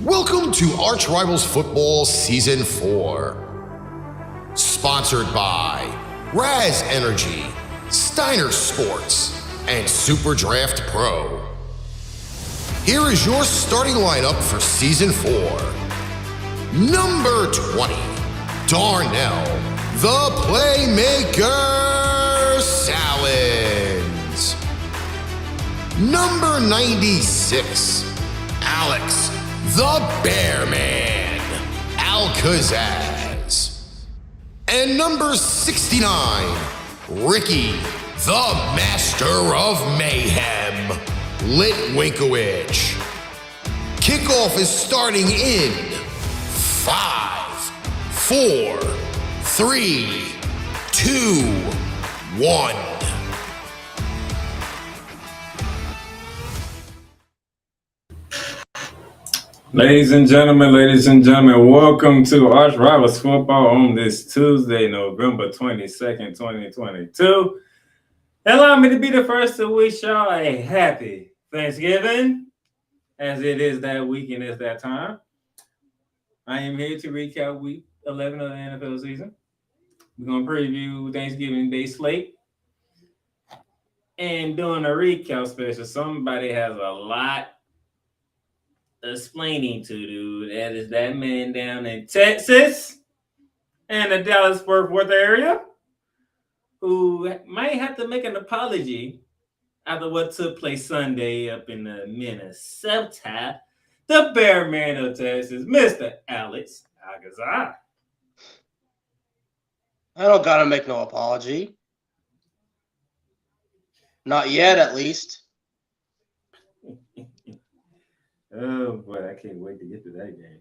Welcome to ArchRivals Football Season 4. Sponsored by Raz Energy, Steiner Sports, and Super Draft Pro. Here is your starting lineup for Season 4. Number 20, Darnell, the Playmaker, Sallins. Number 96, Alex, the Bear Man, Al-Kazzaz. And number 69, Ricky, the Master of Mayhem, Litwinkowich. Kickoff is starting in 5, 4, 3, 2, 1. Ladies and gentlemen, welcome to ArchRivals Football on this Tuesday, November 22nd, 2022. Allow me to be the first to wish y'all a happy Thanksgiving, as it is that week and it's that time. I am here to recap week 11 of the NFL season. We're going to preview Thanksgiving Day slate. And doing a recap special, somebody has a lot explaining to do. That is that man down in Texas and the Dallas-Fort Worth area who might have to make an apology after what took place Sunday up in Minnesota. The Bear Man of Texas, Mr. Alex Al-Kazzaz. I don't gotta make no apology. Not yet, at least. Oh boy, I can't wait to get to that game.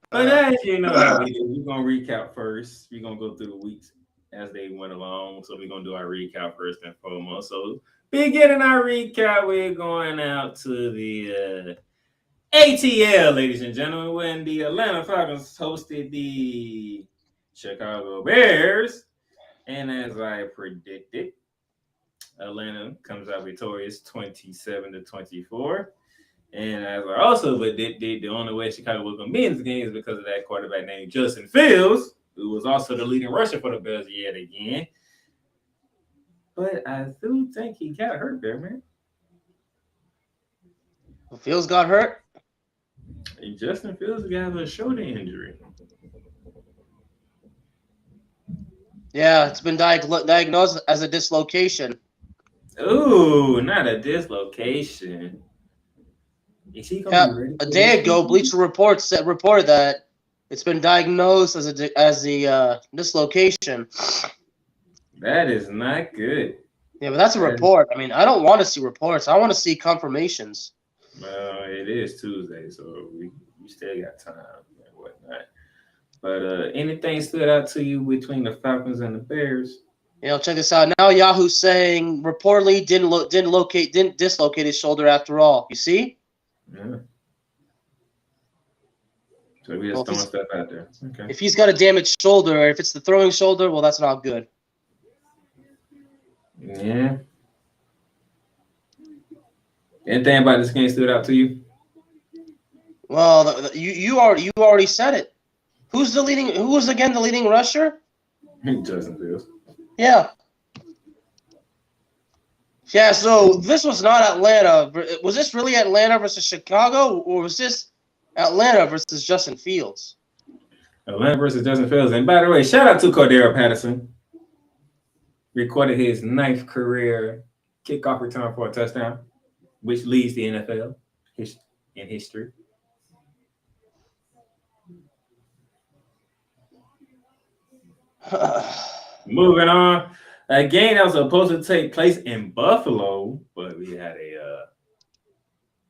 But as you know how we do, we're gonna recap first. We're gonna go through the weeks as they went along. So we're gonna do our recap first and foremost. So beginning our recap, we're going out to the ATL, ladies and gentlemen, when the Atlanta Falcons hosted the Chicago Bears. And as I predicted, Atlanta comes out victorious 27-24. And as I also predicted, the only way Chicago was going to be in this game is because of that quarterback named Justin Fields, who was also the leading rusher for the Bears yet again. But I do think he got hurt there, man. Fields got hurt? And Justin Fields got a shoulder injury. Yeah, it's been diagnosed as a dislocation. Ooh, not a dislocation. Is he gonna be ready a day ago, Bleacher Report reported that it's been diagnosed as a dislocation. That is not good. Yeah, but that's a report. I mean, I don't want to see reports. I want to see confirmations. Well, it is Tuesday, so we still got time and whatnot. But anything stood out to you between the Falcons and the Bears? Check this out. Now Yahoo's saying reportedly didn't dislocate his shoulder after all. You see? Yeah. So we just throwing stuff out there. Okay. If he's got a damaged shoulder, or if it's the throwing shoulder, well, that's not good. Yeah. Anything about this game stood out to you? Well, you already said it. Who was the leading rusher? Justin Fields. Yeah. Yeah, so this was not Atlanta. Was this really Atlanta versus Chicago, or was this Atlanta versus Justin Fields? Atlanta versus Justin Fields. And by the way, shout out to Cordero Patterson. Recorded his 9th career kickoff return for a touchdown, which leads the NFL in history. Moving on. A game that was supposed to take place in Buffalo, but we had a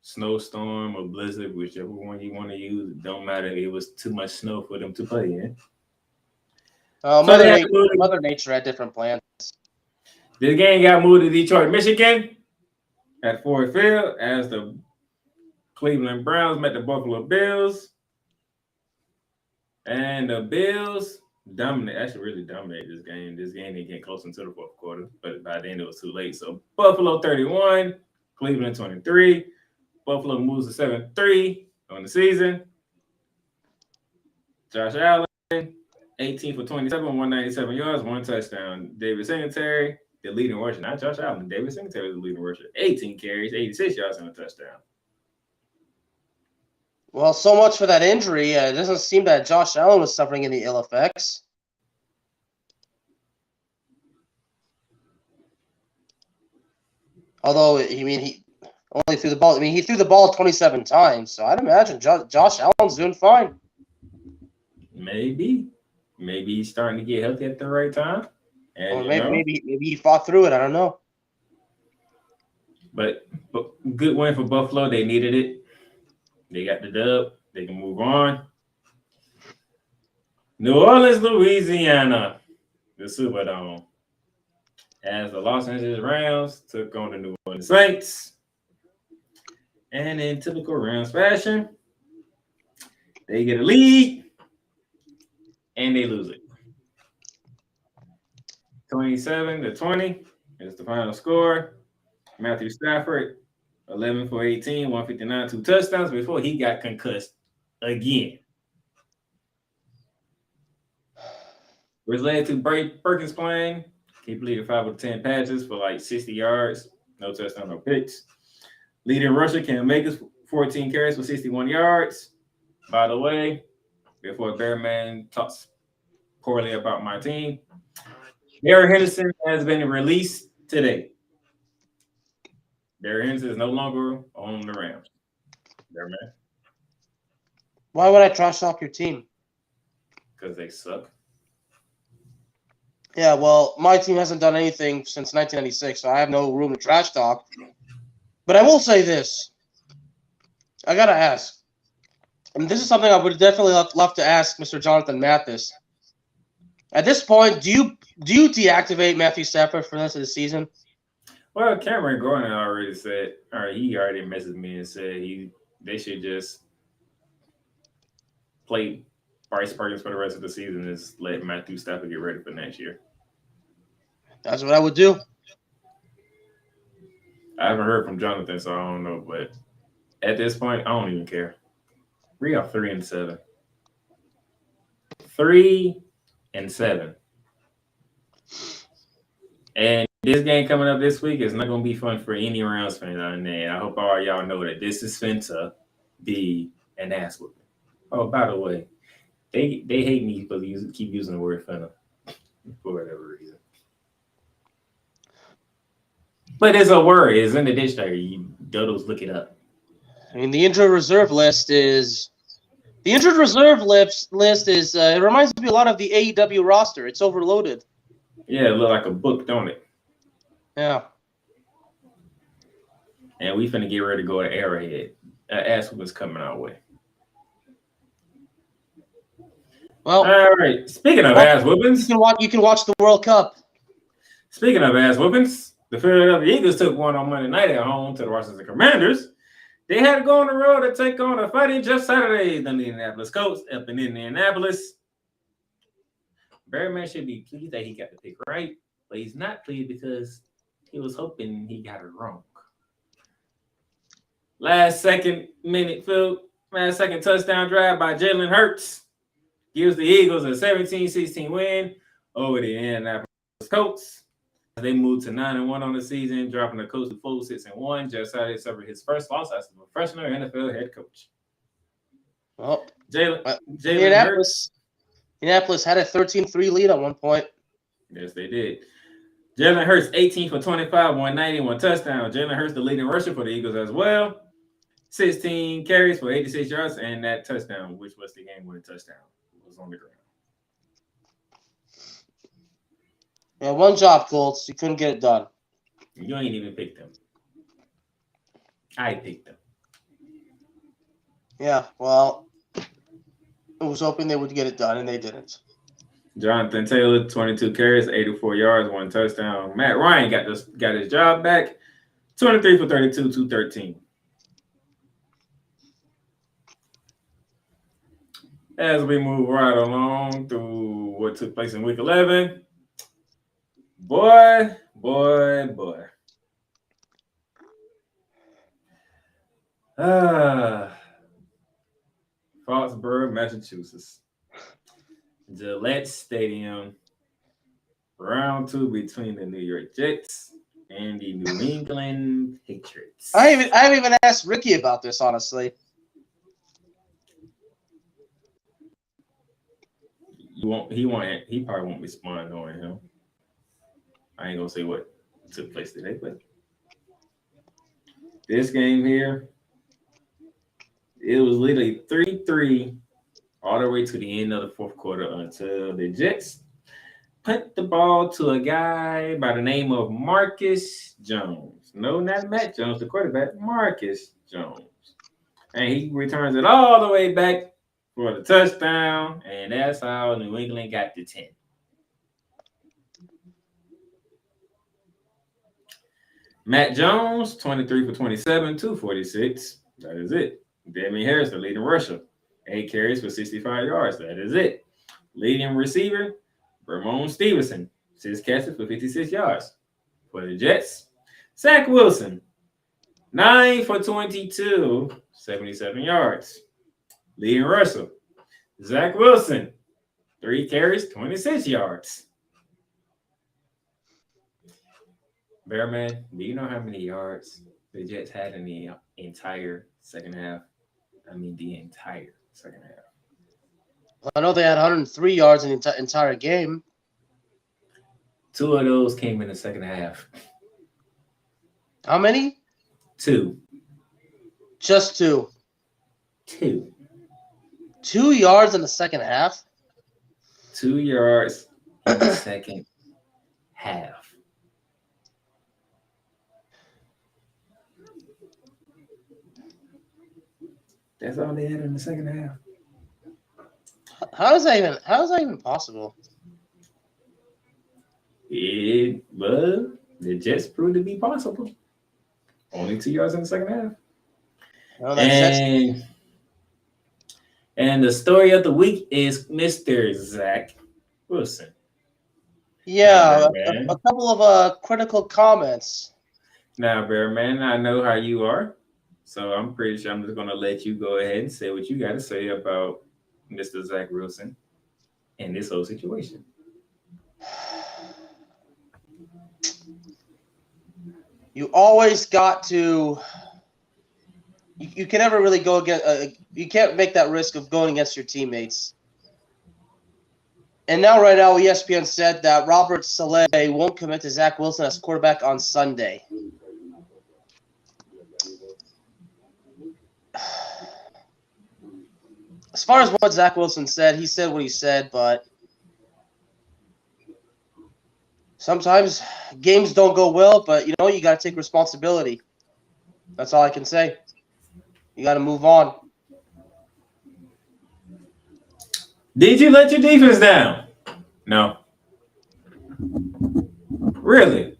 snowstorm or blizzard, whichever one you want to use. It don't matter. It was too much snow for them to play in. Mother Nature had different plans. This game got moved to Detroit, Michigan at Ford Field as the Cleveland Browns met the Buffalo Bills. And the Bills really dominated this game. This game didn't get close into the fourth quarter, but by then it was too late. So Buffalo 31, Cleveland 23. Buffalo moves to 7-3. on the season. Josh Allen, 18 for 27, 197 yards, 1 touchdown. David Singletary, the leading rusher. Not Josh Allen. David Singletary was the leading rusher. 18 carries, 86 yards, and a touchdown. Well, so much for that injury. It doesn't seem that Josh Allen was suffering any ill effects. Although, he only threw the ball. He threw the ball 27 times, so I'd imagine Josh Allen's doing fine. Maybe he's starting to get healthy at the right time. And, or maybe he fought through it. I don't know. But good win for Buffalo. They needed it. They got the dub. They can move on. New Orleans, Louisiana, the Superdome. As the Los Angeles Rams took on the New Orleans Saints. And in typical Rams fashion, they get a lead and they lose it. 27-20 is the final score. Matthew Stafford, 11 for 18, 159, 2 touchdowns before he got concussed again. Which led to Perkins playing. He completed 5 of 10 passes for like 60 yards. No touchdown, no picks. Leading rusher, Cam Akers, 14 carries for 61 yards. By the way, before Bearman talks poorly about my team, Darrell Henderson has been released today. Darrell Henderson is no longer on the Rams. Bearman. Why would I trash talk your team? Because they suck. Yeah, well, my team hasn't done anything since 1996, so I have no room to trash talk. But I will say this. I got to ask. And this is something I would definitely love to ask Mr. Jonathan Mathis. At this point, do you deactivate Matthew Stafford for the rest of the season? Well, Cameron Gordon already said, or he already messaged me and said they should just play Bryce Perkins for the rest of the season and just let Matthew Stafford get ready for next year. That's what I would do. I haven't heard from Jonathan, so I don't know. But at this point, I don't even care. We are 3-7. 3-7. And this game coming up this week is not going to be fun for any Rams fans out there. I hope all y'all know that this is finna be an ass whooping. Oh, by the way, they hate me for keep using the word finna for whatever reason. But it's a word. It's in the dictionary. You dodos look it up. I mean, the injured reserve list is it reminds me a lot of the AEW roster. It's overloaded. Yeah, it look like a book, don't it? Yeah. And we finna get ready to go to Arrowhead. Ass whooping's coming our way. Well, all right. Speaking of ass whoopings, you can watch the World Cup. Speaking of ass whoopings, the Philadelphia Eagles took one on Monday night at home to the Washington Commanders. They had to go on the road to take on a Fighting Jeff Saturday, the Indianapolis Colts up in Indianapolis. Bearman should be pleased that he got the pick right, but he's not pleased because he was hoping he got it wrong. Last second touchdown drive by Jalen Hurts gives the Eagles a 17-16 win over the Indianapolis Colts. They moved to 9-1 on the season, dropping the Colts to 4-6-1. Jeff Saturday suffered his first loss as a professional NFL head coach. Well, Jalen Hurts. Indianapolis had a 13-3 lead at one point. Yes, they did. Jalen Hurts, 18 for 25, 190, 1 touchdown. Jalen Hurts, the leading rusher for the Eagles as well. 16 carries for 86 yards, and that touchdown, which was the game-winning touchdown, was on the ground. Yeah, one job, Colts. You couldn't get it done. You ain't even picked them. I picked them. Yeah, well, I was hoping they would get it done, and they didn't. Jonathan Taylor, 22 carries, 84 yards, 1 touchdown. Matt Ryan got his job back, 23 for 32, 213. As we move right along through what took place in Week 11, boy. Foxborough, Massachusetts. Gillette Stadium. Round 2 between the New York Jets and the New England Patriots. I haven't even asked Ricky about this, honestly. He probably won't respond on him. I ain't gonna say what took place today, but this game here, it was literally 3-3 all the way to the end of the fourth quarter until the Jets put the ball to a guy by the name of Marcus Jones. No, not Matt Jones, the quarterback, Marcus Jones. And he returns it all the way back for the touchdown, and that's how New England got the 10. Matt Jones, 23 for 27, 246. That is it. Damien Harris, the leading rusher. 8 carries for 65 yards. That is it. Leading receiver, Ramon Stevenson, 6 catches for 56 yards. For the Jets, Zach Wilson, 9 for 22, 77 yards. Leading rusher, Zach Wilson, 3 carries, 26 yards. Bearman, do you know how many yards the Jets had in the entire second half? I mean, the entire second half. I know they had 103 yards in the entire game. 2 of those came in the second half. How many? 2. Just 2. 2. 2 yards in the second half? 2 yards in the second half. That's all they had in the second half. How is that even possible? The Jets proved to be possible. Only 2 yards in the second half. Oh, And the story of the week is Mr. Zach Wilson. Yeah, a couple of critical comments. Now, Bearman, I know how you are. So I'm pretty sure I'm just going to let you go ahead and say what you got to say about Mr. Zach Wilson and this whole situation. You always got to. You can never really go against. You can't make that risk of going against your teammates. And now, right now, ESPN said that Robert Saleh won't commit to Zach Wilson as quarterback on Sunday. As far as what Zach Wilson said, he said what he said, but sometimes games don't go well, but you got to take responsibility. That's all I can say. You got to move on. Did you let your defense down? No. Really?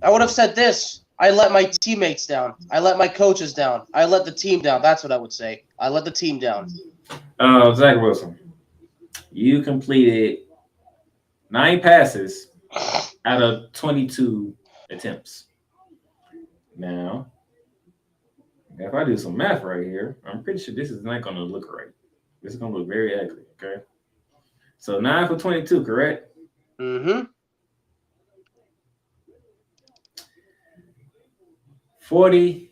I would have said this. I let my teammates down. I let my coaches down. I let the team down. That's what I would say. I let the team down. Zach Wilson, you completed 9 passes out of 22 attempts. Now, if I do some math right here, I'm pretty sure this is not going to look right. This is going to look very ugly, okay? So 9 for 22, correct? Mm-hmm. 41%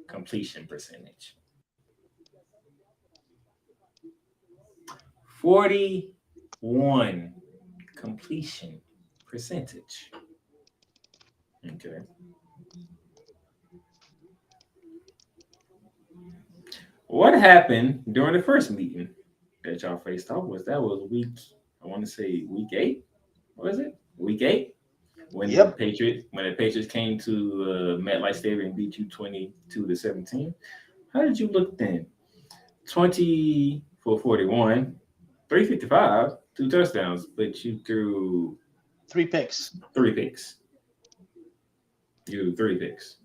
completion percentage. 41 completion percentage. Okay. What happened during the first meeting that y'all faced off was week 8. What was it? Week 8? When the Patriots came to MetLife Stadium and beat you 22-17. How did you look then? 20 for 41, 355, 2 touchdowns, but you threw 3 picks. 3 picks. You threw 3 picks.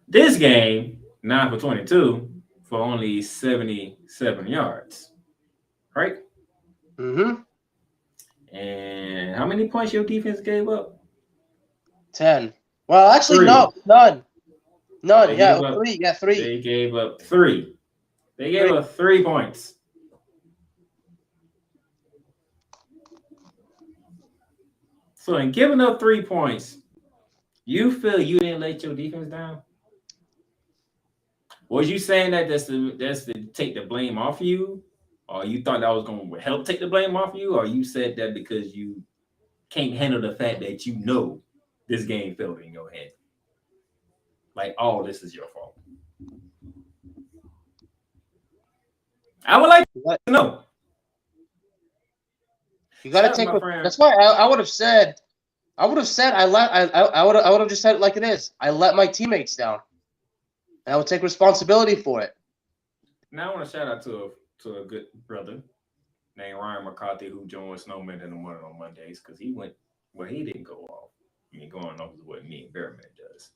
This game, 9 for 22 for only 77 yards. Right? Mm-hmm. And how many points your defense gave up? 10. Well, actually, 3. no, none. None. Yeah, 3. Yeah, 3. They gave up 3. They gave up 3 points. So in giving up 3 points, you feel you didn't let your defense down? Was you saying that that's to take the blame off you? Or you thought that was going to help take the blame off you? Or you said that because you can't handle the fact that you know this game failed in your head? Like, oh, this is your fault. I would like to know. You got to take. That's why I would have said. I would have just said it like it is. I let my teammates down, and I would take responsibility for it. Now I want to shout out to a good brother named Ryan McCarthy who joined Snowman in the morning on Mondays because he went. Well, he didn't go off. I mean, going off is what me and Bearman does.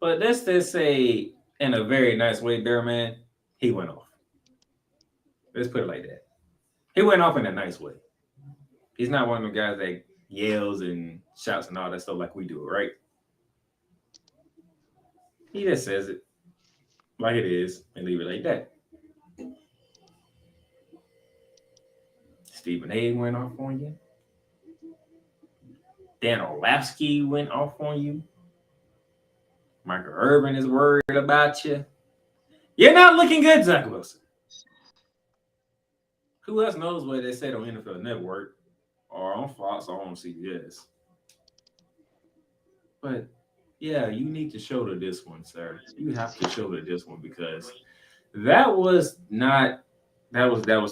But let's just say, in a very nice way, Bearman, he went off. Let's put it like that. He went off in a nice way. He's not one of the guys that yells and shouts and all that stuff like we do, right? He just says it like it is and leave it like that. Stephen A. went off on you. Dan Orlovsky went off on you. Michael Irvin is worried about you. You're not looking good, Zach Wilson. Who else knows what they said on NFL Network or on Fox or on CBS? But yeah, you need to shoulder this one, sir. You have to shoulder this one because that was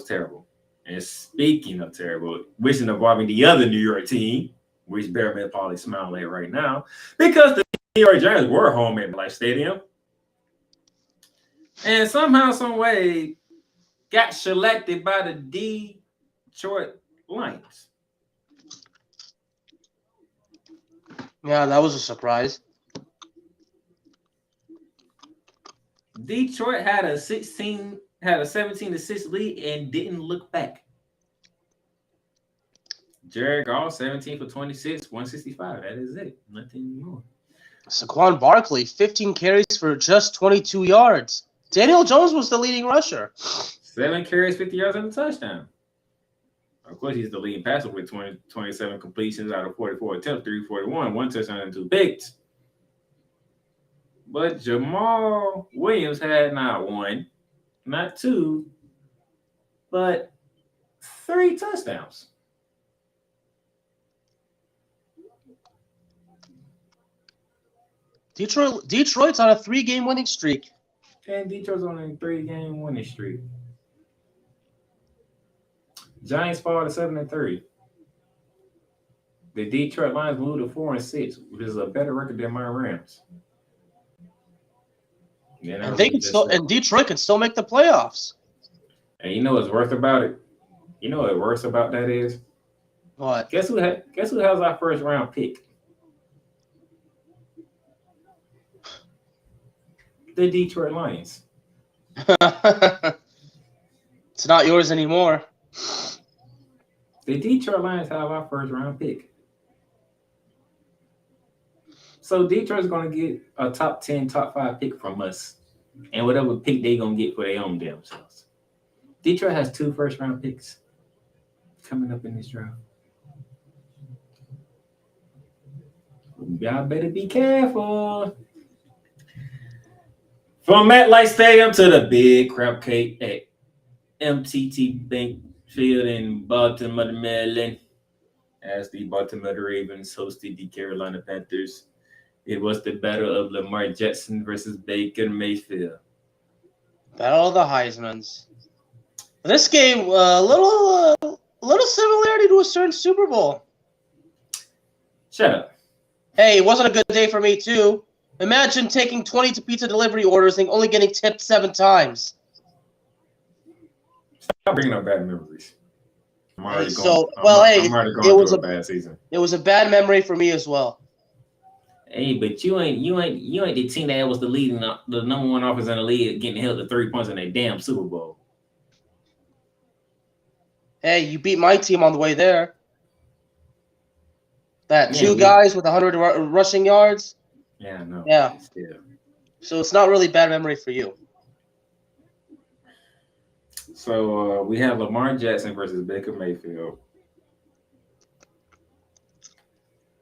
terrible. And speaking of terrible, which is involving the other New York team, which Bearman probably smiling at right now, because the New York Giants were home at Life Stadium. And somehow, some way, got selected by the Detroit Lions. Yeah, that was a surprise. Detroit had a 17-6 lead and didn't look back. Jared Goff, 17 for 26, 165. That is it. Nothing more. Saquon Barkley, 15 carries for just 22 yards. Daniel Jones was the leading rusher. 7 carries, 50 yards, and a touchdown. Of course, he's the leading passer with 27 completions out of 44 attempts, 341, 1 touchdown, and 2 picks. But Jamal Williams had not 1, not 2, but 3 touchdowns. Detroit's on a 3-game winning streak. And Detroit's on a 3-game winning streak. Giants fall to 7-3. The Detroit Lions moved to 4-6, which is a better record than my Rams. And Detroit can still make the playoffs. And you know what's worse about it? You know what worse about that is? What? Guess who has our first round pick? The Detroit Lions. It's not yours anymore. The Detroit Lions have our first round pick. So Detroit's going to get a top 10, top 5 pick from us. And whatever pick they're going to get for their own damn selves. Detroit has 2 first round picks coming up in this draft. Y'all better be careful. From MetLife Stadium to the big crab cake at MTT Bank Field in Baltimore, Maryland, as the Baltimore Ravens hosted the Carolina Panthers. It was the battle of Lamar Jackson versus Baker Mayfield. Battle of the Heismans. This game, a little similarity to a certain Super Bowl. Shut up. Hey, it wasn't a good day for me, too. Imagine taking 20 pizza delivery orders and only getting tipped 7 times. Stop bringing up bad memories. It was a bad season. It was a bad memory for me as well. Hey, but you ain't the team that was the number 1 offense in the league getting held to 3 points in a damn Super Bowl. Hey, you beat my team on the way there. That 2 guys with 100 rushing yards. Yeah, I know. Yeah. Still. So it's not really bad memory for you. So we have Lamar Jackson versus Baker Mayfield.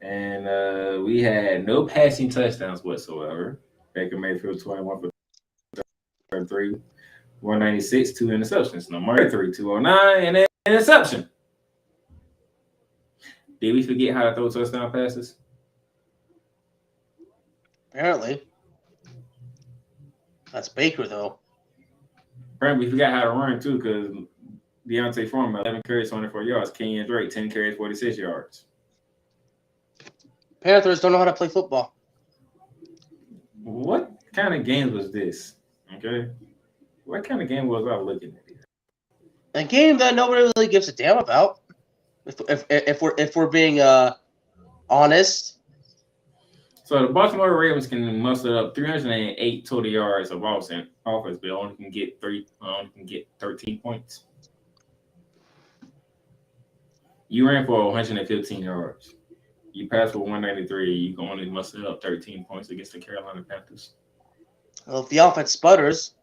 And we had no passing touchdowns whatsoever. Baker Mayfield 21 for 33, 196, 2 interceptions. Lamar 3, 209, and an interception. Did we forget how to throw touchdown passes? Apparently. That's Baker, though. Apparently, we forgot how to run, too, because Deontay Foreman, 11 carries, 24 yards. Kenyon Drake, 10 carries, 46 yards. Panthers don't know how to play football. What kind of game was this? Okay. What kind of game was I looking at here? A game that nobody really gives a damn about. If we're being honest. So the Baltimore Ravens can muster up 308 total yards of offense, but only can get 13 points. You ran for 115 yards. You passed for 193. You can only muster up 13 points against the Carolina Panthers. Well, if the offense sputters,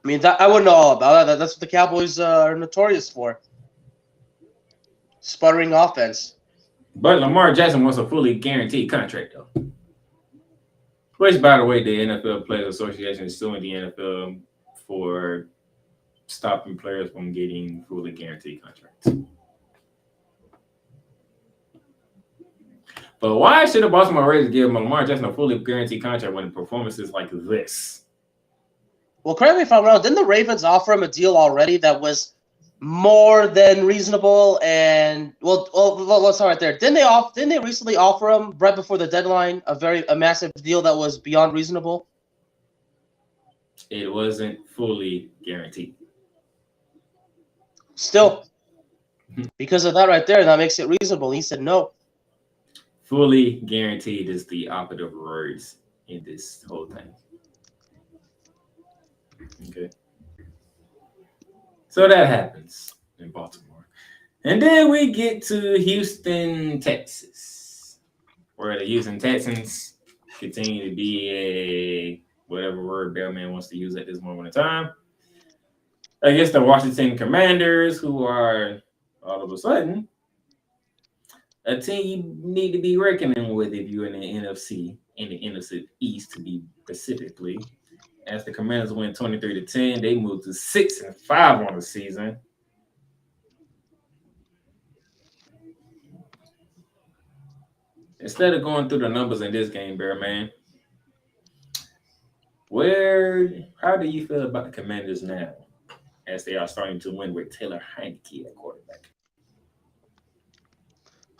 I mean, I wouldn't know all about that. That's what the Cowboys are notorious for. Sputtering offense. But Lamar Jackson wants a fully guaranteed contract, though. Which, by the way, the NFL Players Association is suing the NFL for stopping players from getting fully guaranteed contracts. But why should the Baltimore Ravens give Lamar Jackson a fully guaranteed contract when the performance is like this? Well, correct me if I'm wrong. Didn't the Ravens offer him a deal already that was more than reasonable? And well, let's start right there. Didn't they recently offer him right before the deadline a massive deal that was beyond reasonable? It wasn't fully guaranteed. Still, because of that right there, that makes it reasonable. He said no. Fully guaranteed is the operative words in this whole thing. Okay. So that happens in Baltimore. And then we get to Houston, Texas, where the Houston Texans continue to be a whatever word Bellman wants to use at this moment in time. Against the Washington Commanders, who are all of a sudden a team you need to be reckoning with if you're in the NFC East to be specifically. As the Commanders win 23-10, they move to 6-5 on the season. Instead of going through the numbers in this game, Bearman, how do you feel about the Commanders now as they are starting to win with Taylor Heineke at quarterback?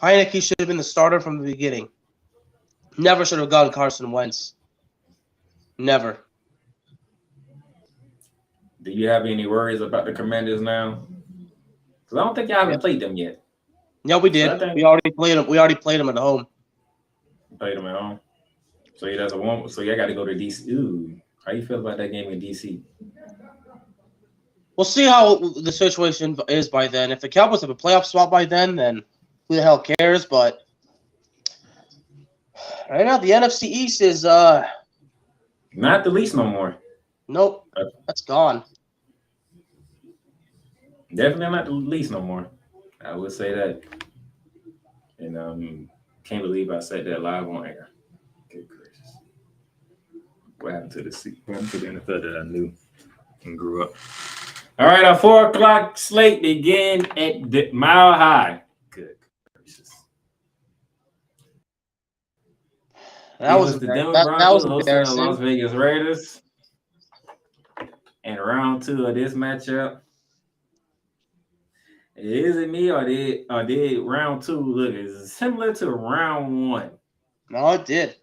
Heineke should have been the starter from the beginning. Never should have gone Carson Wentz. Never. Do you have any worries about the Commanders now? Because I don't think y'all haven't played them yet. No, we did. So we already played them. We already played them at home. Played them at home. So you got to go to DC. Ooh, how you feel about that game in DC? We'll see how the situation is by then. If the Cowboys have a playoff spot by then who the hell cares? But right now, the NFC East is not the least no more. Nope, that's gone. Definitely not the least no more. I would say that. And can't believe I said that live on air. Good gracious. What happened to the NFL that I knew and grew up? All right, our 4 o'clock slate begin at the Mile High. Good gracious. That was the Denver Broncos hosting the Las Vegas Raiders. And round 2 of this matchup. Is it me or did round 2 look as similar to round 1? No, it did.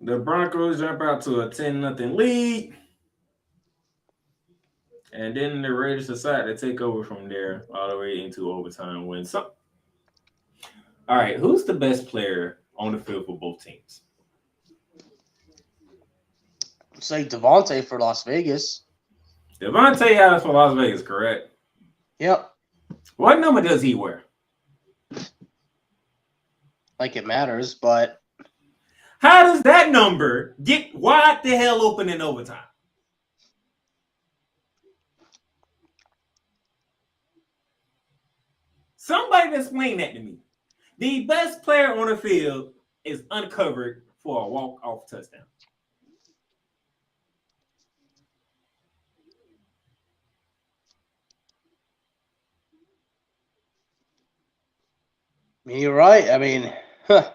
The Broncos jump out to a 10-0 lead. And then the Raiders decide to take over from there all the way into overtime win. So, all right, who's the best player on the field for both teams? Say Devontae for Las Vegas. Devontae Adams for Las Vegas, correct? Yep. What number does he wear? Like it matters, but how does that number get wide the hell open in overtime? Somebody explain that to me. The best player on the field is uncovered for a walk-off touchdown. you're right. I mean, huh.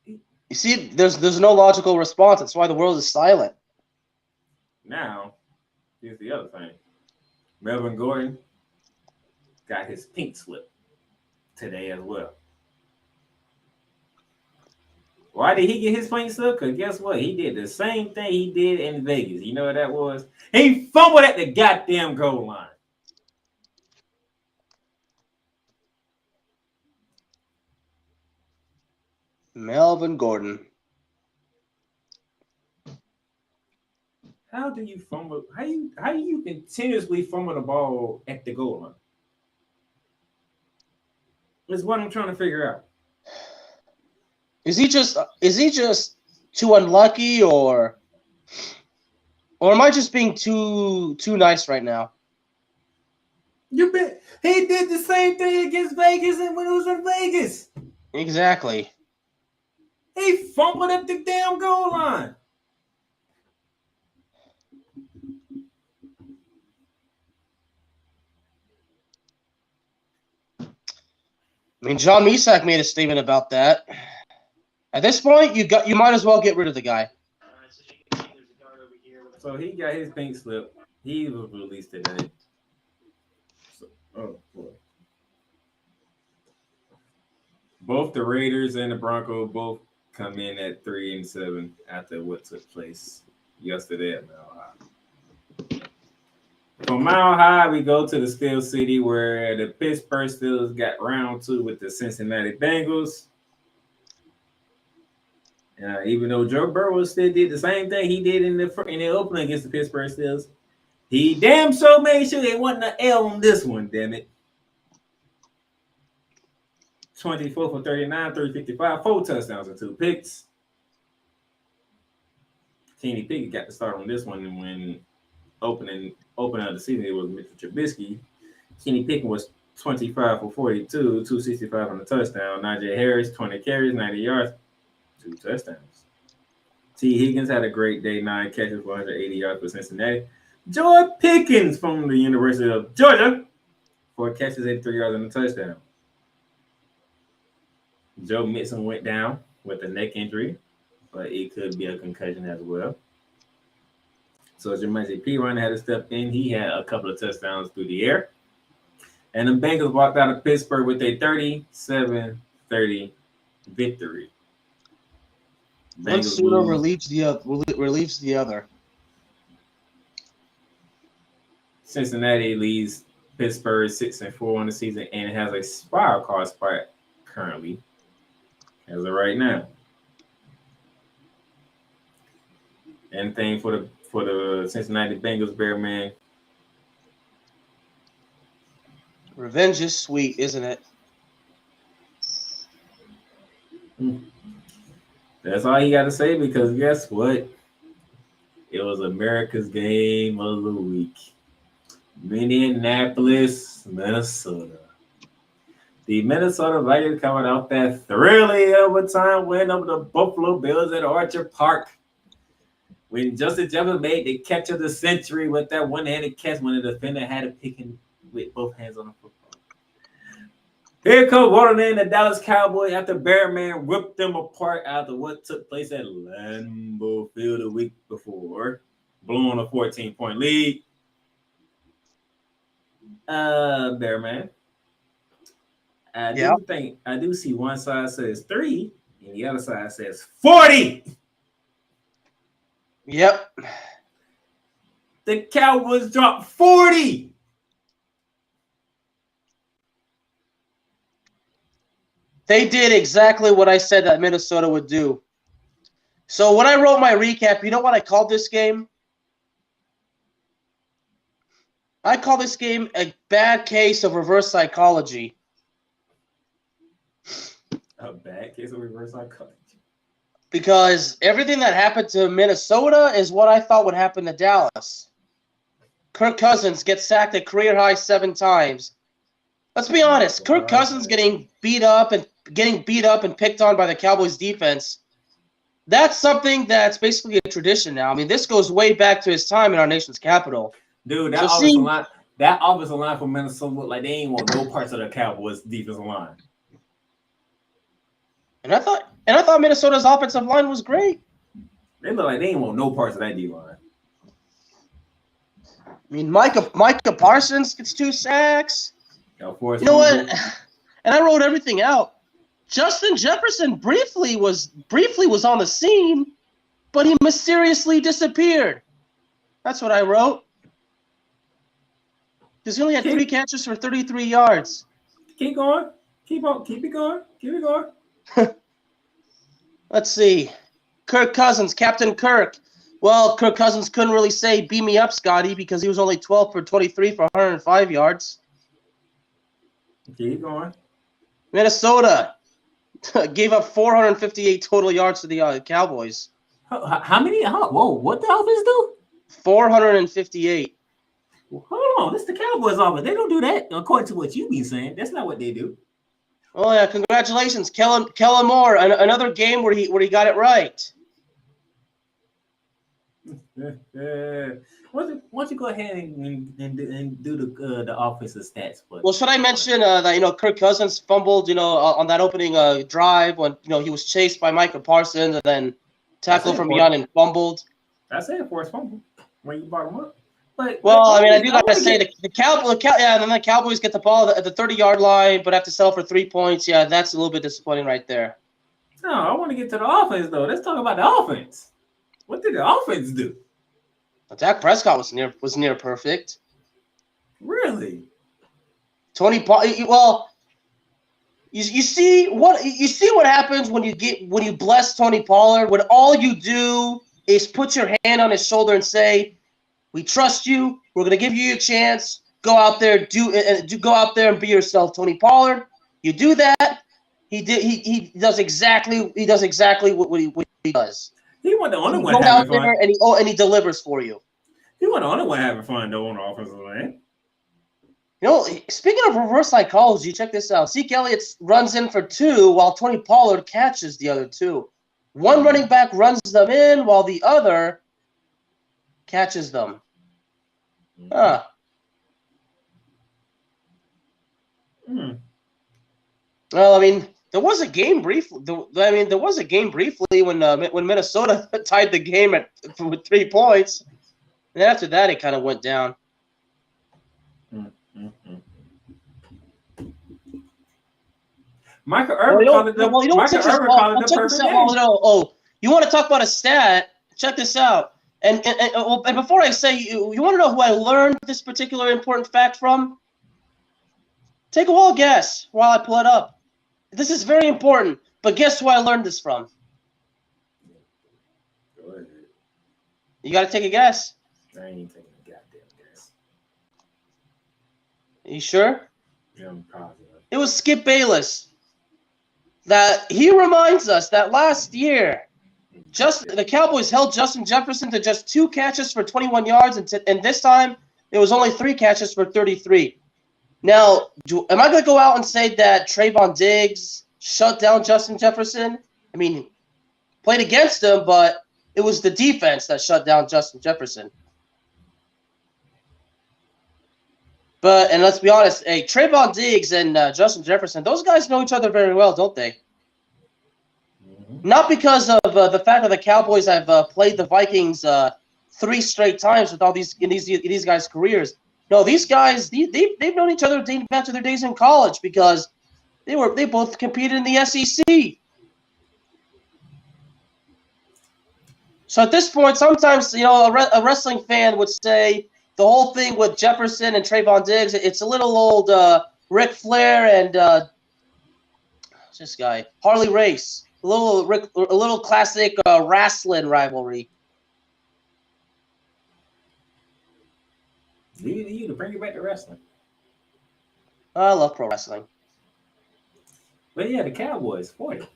You see, there's no logical response. That's why the world is silent. Now, here's the other thing. Melvin Gordon got his pink slip today as well. Why did he get his pink slip? Because guess what? He did the same thing he did in Vegas. You know what that was? He fumbled at the goddamn goal line. Melvin Gordon. How do you fumble? How do you continuously fumble the ball at the goal line? That's what I'm trying to figure out. Is he just too unlucky, or am I just being too nice right now? You bet. He did the same thing against Vegas and when it was in Vegas. Exactly. He fumbled at the damn goal line. I mean, John Misak made a statement about that. At this point, you might as well get rid of the guy. So he got his pink slip. He was released today. So, oh boy. Both the Raiders and the Broncos both come in at 3-7 after what took place yesterday at Mile High. From Mile High, we go to the Steel City where the Pittsburgh Steelers got round 2 with the Cincinnati Bengals. Even though Joe Burrow still did the same thing he did in the opening against the Pittsburgh Steelers, he damn sure made sure it wasn't an L on this one, damn it. 24 for 39, 355, 4 touchdowns and 2 picks. Kenny Pickett got the start on this one, and when opening of the season, it was Mitchell Trubisky. Kenny Pickett was 25 for 42, 265 on the touchdown. Najee Harris, 20 carries, 90 yards, 2 touchdowns. T. Higgins had a great day, 9 catches for 180 yards for Cincinnati. Joy Pickens from the University of Georgia, 4 catches, 83 yards and a touchdown. Joe Mixon went down with a neck injury, but it could be a concussion as well. So Jermaine P. had to step in. He had a couple of touchdowns through the air. And the Bengals walked out of Pittsburgh with a 37-30 victory. One sooner relieves the other. Cincinnati leads Pittsburgh 6-4 on the season, and it has a wild card spot currently as of right now. Anything for the Cincinnati Bengals, Bear Man? Revenge is sweet, isn't it? That's all you got to say, because guess what? It was America's game of the week. Minneapolis, Minnesota. The Minnesota Vikings coming off that thrilling overtime win over the Buffalo Bills at Orchard Park. When Justin Jefferson made the catch of the century with that one-handed catch when the defender had to pick him with both hands on the football. Here comes Waterland, the Dallas Cowboys, after Bearman ripped them apart after what took place at Lambeau Field a week before, blowing a 14-point lead. Bearman. I do see one side says 3 and the other side says 40. Yep. The Cowboys dropped 40. They did exactly what I said that Minnesota would do. So when I wrote my recap, you know what I called this game? I call this game a bad case of reverse psychology. A bad case of reverse psychology. Because everything that happened to Minnesota is what I thought would happen to Dallas. Kirk Cousins gets sacked a career high 7 times. Let's be honest. Kirk Cousins getting beat up and picked on by the Cowboys defense. That's something that's basically a tradition now. I mean, this goes way back to his time in our nation's capital. Dude, that offensive line for Minnesota looked like they ain't want no parts of the Cowboys defensive line. And I thought Minnesota's offensive line was great. They look like they ain't want no parts of that D line. I mean, Micah Parsons gets 2 sacks. You know what? And I wrote everything out. Justin Jefferson briefly was on the scene, but he mysteriously disappeared. That's what I wrote. Because he only had 3 catches for 33 yards. Keep going. Keep it going. Let's see. Kirk Cousins, Captain Kirk. Well, Kirk Cousins couldn't really say, beam me up, Scotty, because he was only 12 for 23 for 105 yards. Keep going. Minnesota gave up 458 total yards to the Cowboys. How many? Whoa, what the offense do? 458. Hold on, this is the Cowboys offense. They don't do that, according to what you be saying. That's not what they do. Oh yeah, congratulations, Kellen Moore. Another game where he got it right. Why don't you go ahead and do the offensive stats? But well, should I mention that Kirk Cousins fumbled on that opening drive when he was chased by Micah Parsons and then tackled from behind and fumbled. That's it for his fumble when you brought him up. But I do gotta say the Cowboys, and then the Cowboys get the ball at the 30-yard line, but have to settle for 3 points. Yeah, that's a little bit disappointing right there. No, I want to get to the offense though. Let's talk about the offense. What did the offense do? Dak Prescott was near perfect. Really? Tony Paul. Well, you see what happens when you bless Tony Pollard, when all you do is put your hand on his shoulder and say, "We trust you. We're gonna give you a chance. Go out there, go out there and be yourself, Tony Pollard." You do that. He does exactly what he does. He wasn't the only one having fun. And he delivers for you. He wasn't the only one having fun though on the offensive line. Speaking of reverse psychology, check this out. Zeke Elliott runs in for 2 while Tony Pollard catches the other 2. One running back runs them in while the other catches them. Huh. Well, I mean, there was a game briefly. There was a game briefly when Minnesota tied the game with 3 points, and after that, it kind of went down. Michael Irvin called it the perfect game. You want to talk about a stat? Check this out. And before I say, you want to know who I learned this particular important fact from? Take a wild guess while I pull it up. This is very important, but guess who I learned this from? Go ahead. You got to take a guess. I ain't taking a goddamn guess. You sure? Yeah, I'm positive. It was Skip Bayless. That he reminds us that last year, the Cowboys held Justin Jefferson to just 2 catches for 21 yards, and this time it was only 3 catches for 33. Now, am I going to go out and say that Trayvon Diggs shut down Justin Jefferson? I mean, played against him, but it was the defense that shut down Justin Jefferson. And let's be honest, Trayvon Diggs and Justin Jefferson, those guys know each other very well, don't they? Mm-hmm. Not because of the fact that the Cowboys have played the Vikings 3 straight times with all these guys' careers. No, these guys, they've known each other dating back to their days in college because they both competed in the SEC. So at this point, sometimes a wrestling fan would say the whole thing with Jefferson and Trayvon Diggs, it's a little old Ric Flair and this guy Harley Race, a little classic wrestling rivalry. Leave it to you to bring it back to wrestling. I love pro wrestling. But yeah, the Cowboys 40.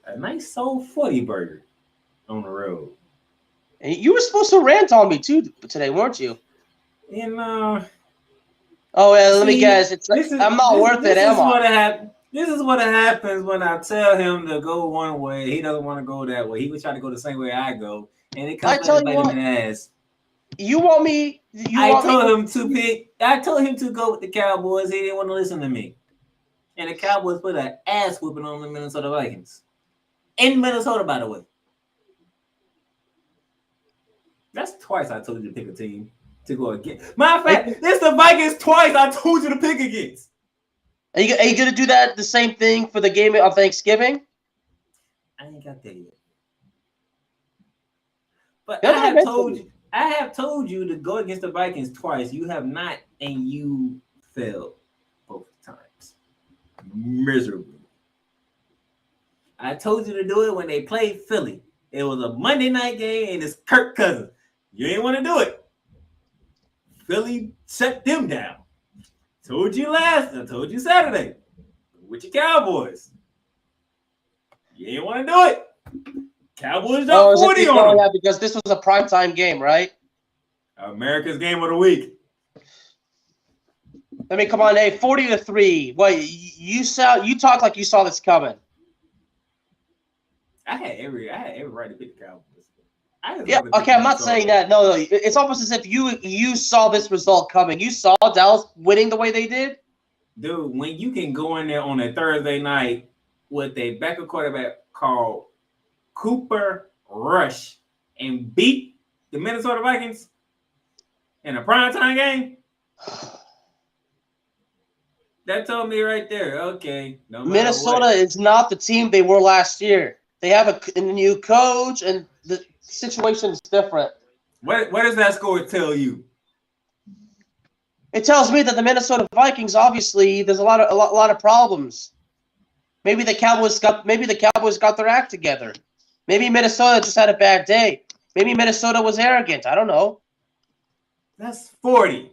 A nice soul 40 burger on the road. And you were supposed to rant on me too today, weren't you? And Oh yeah, let me guess. I'm not worth it, am I? This is what happens when I tell him to go one way. He doesn't want to go that way. He would try to go the same way I go, and it comes back to bite him in the ass. You want me? I told him to go with the Cowboys. He didn't want to listen to me, and the Cowboys put an ass whooping on the Minnesota Vikings in Minnesota, by the way. That's twice I told you to pick a team to go against. Matter of fact, this the Vikings twice I told you to pick against. Are you going to do that the same thing for the game on Thanksgiving? I ain't got that yet. But I have told you to go against the Vikings twice. You have not, and you failed both times. Miserably. I told you to do it when they played Philly. It was a Monday night game, and it's Kirk Cousins. You ain't want to do it. Philly shut them down. Told you I told you Saturday. With your Cowboys. You ain't want to do it. Cowboys dropped 40 on them. Yeah, because this was a primetime game, right? America's game of the week. I mean, come on, hey, 40-3. Wait, you talk like you saw this coming. I had every right to pick the Cowboys. Yeah, okay, I'm not saying that. No, it's almost as if you saw this result coming. You saw Dallas winning the way they did. Dude, when you can go in there on a Thursday night with a backup quarterback called Cooper Rush and beat the Minnesota Vikings in a primetime game, that told me right there, okay. Minnesota is not the team they were last year. They have a new coach, and the situation is different. What does that score tell you? It tells me that the Minnesota Vikings, obviously, there's a lot of problems. Maybe the Cowboys got their act together. Maybe Minnesota just had a bad day. Maybe Minnesota was arrogant. I don't know. That's 40.